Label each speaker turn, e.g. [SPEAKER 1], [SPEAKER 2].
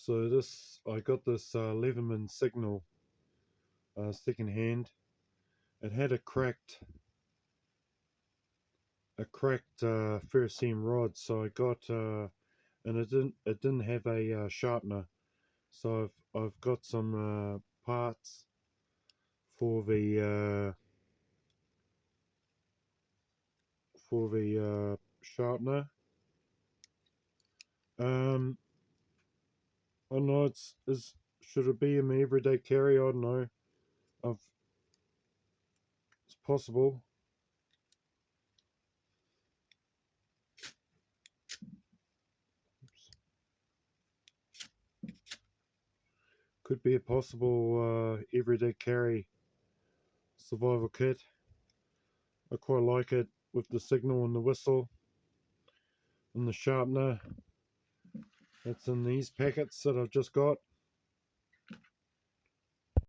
[SPEAKER 1] So I got this leatherman signal second hand. It had a cracked ferrocene rod, so I got and it didn't have a sharpener. So I've got some parts for the sharpener. I don't know. Should it be in my everyday carry? I don't know. I've It's possible. Could be a possible everyday carry survival kit. I quite like it with the signal and the whistle and the sharpener. That's in these packets that I've just got.